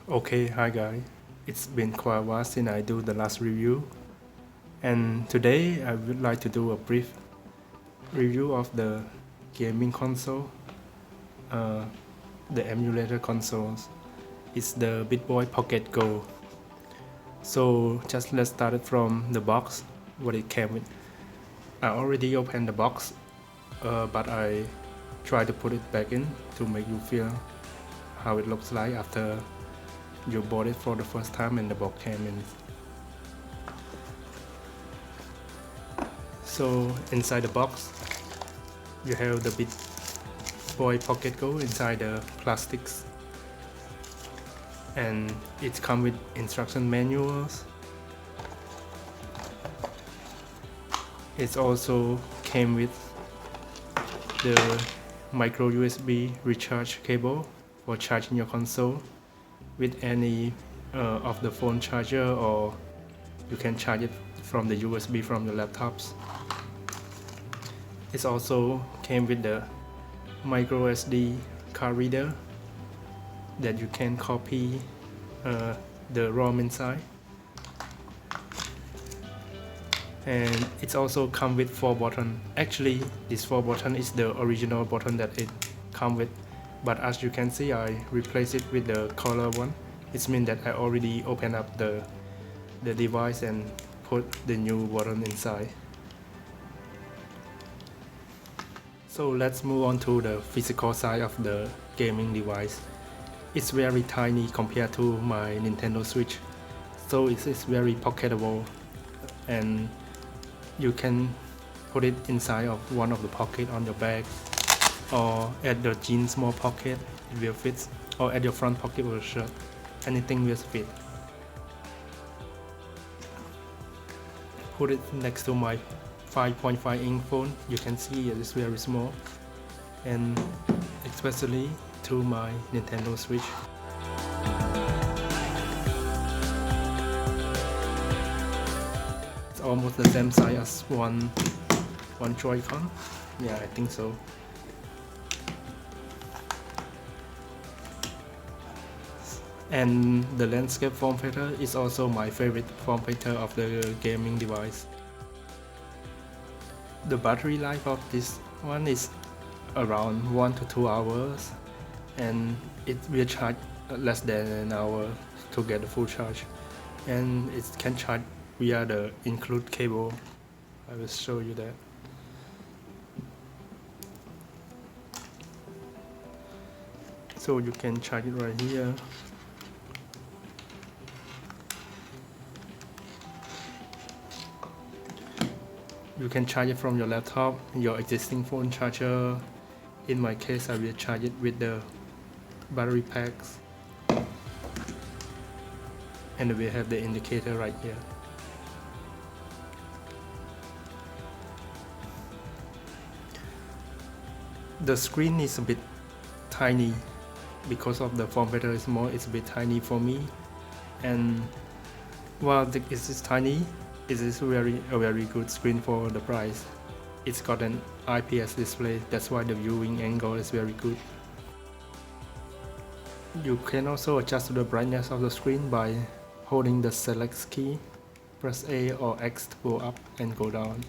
Okay, hi guys. It's been quite a while since I do the last review, and today I would like to do a brief review of the gaming console, uh, the emulator consoles. It's the Bittboy Pocket Go. So just let's start it from the box, what it came with. I already opened the box, but I try to put it back in to make you feel how it looks like after you bought it for the first time and the box came in. So inside the box you have the Bittboy Pocket Go inside the plastics, and it comes with instruction manuals. It also came with the micro USB recharge cable for charging your console with any of the phone charger, or you can charge it from the USB from your laptops. It also came with the MicroSD Card Reader that you can copy the ROM inside, and it also comes with 4 buttons. Actually, this 4 button is the original button that it comes with, but as you can see, I replaced it with the color one. It means that I already opened up the device and put the new button inside. So let's move on to the physical side of the gaming device. It's very tiny compared to my Nintendo Switch, so it is very pocketable, and you can put it inside of one of the pocket on your bag, or at the jeans small pocket it will fit, or at your front pocket of the shirt, anything will fit. Put it next to my 5.5 inch phone, you can see it is very small, and especially to my Nintendo Switch. It's almost the same size as one Joy-Con. Yeah, I think so. And the landscape form factor is also my favorite form factor of the gaming device. The battery life of this one is around 1 to 2 hours, and it will charge less than an hour to get the full charge, and it can charge via the include cable. I will show you that. So you can charge it right here. You can charge it from your laptop, your existing phone charger. In my case, I will charge it with the battery packs, and we have the indicator right here. The screen is a bit tiny because of the form factor is small. It's a bit tiny for me, and while it is tiny, it is a very good screen for the price. It's got an IPS display, that's why the viewing angle is very good. You can also adjust the brightness of the screen by holding the select key. Press A or X to go up and go down.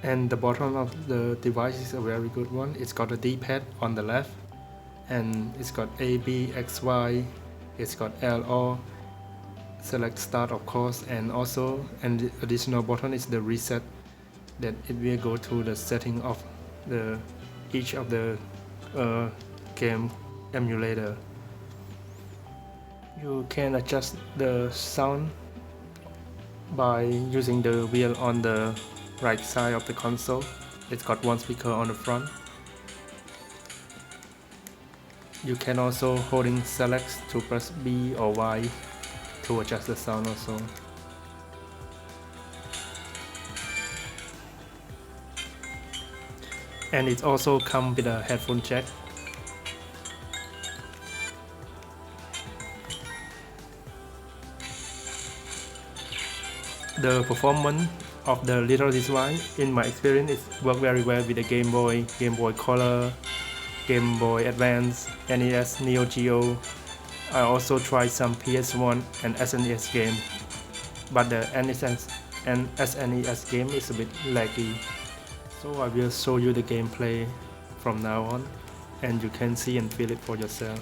And the bottom of the device is a very good one. It's got a D-pad on the left, and it's got A, B, X, Y, it's got L, O, select start of course, and also an additional button is the reset, that it will go to the setting of each of the game emulator. You can adjust the sound by using the wheel on the right side of the console. It's got one speaker on the front. You can also holding select to press B or Y to adjust the sound also. And it also comes with a headphone jack. The performance of the little device, in my experience, it works very well with the Game Boy Color, Game Boy Advance, NES, Neo Geo. I also tried some PS1 and SNES game, but the NES and SNES game is a bit laggy. So I will show you the gameplay from now on, and you can see and feel it for yourself.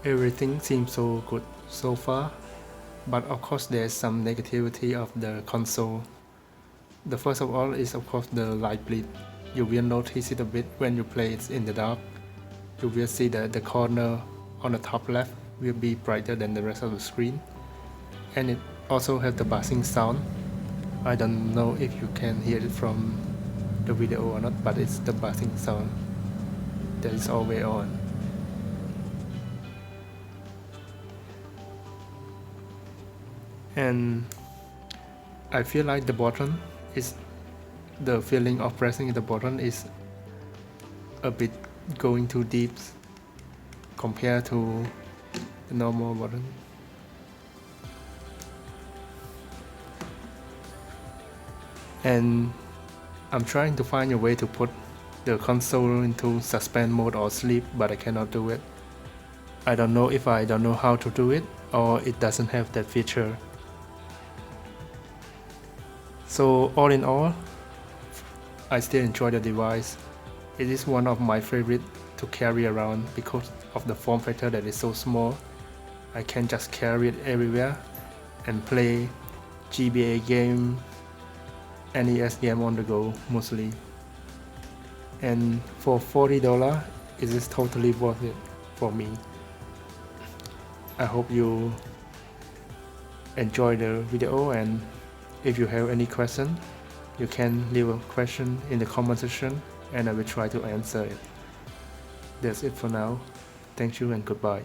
Everything seems so good so far, but of course there's some negativity of the console. The first of all is of course the light bleed. You will notice it a bit when you play it in the dark. You will see that the corner on the top left will be brighter than the rest of the screen, and it also has the buzzing sound. I don't know if you can hear it from the video or not, but it's the buzzing sound that is always on. And I feel like the button is, the feeling of pressing the button is a bit going too deep compared to the normal button. And I'm trying to find a way to put the console into suspend mode or sleep, but I cannot do it. I don't know if I don't know how to do it or it doesn't have that feature. So all in all, I still enjoy the device. It is one of my favorite to carry around because of the form factor that is so small. I can just carry it everywhere and play GBA game, NES game on the go mostly. And for $40, it is totally worth it for me. I hope you enjoy the video, and if you have any question, you can leave a question in the comment section and I will try to answer it. That's it for now. Thank you and goodbye.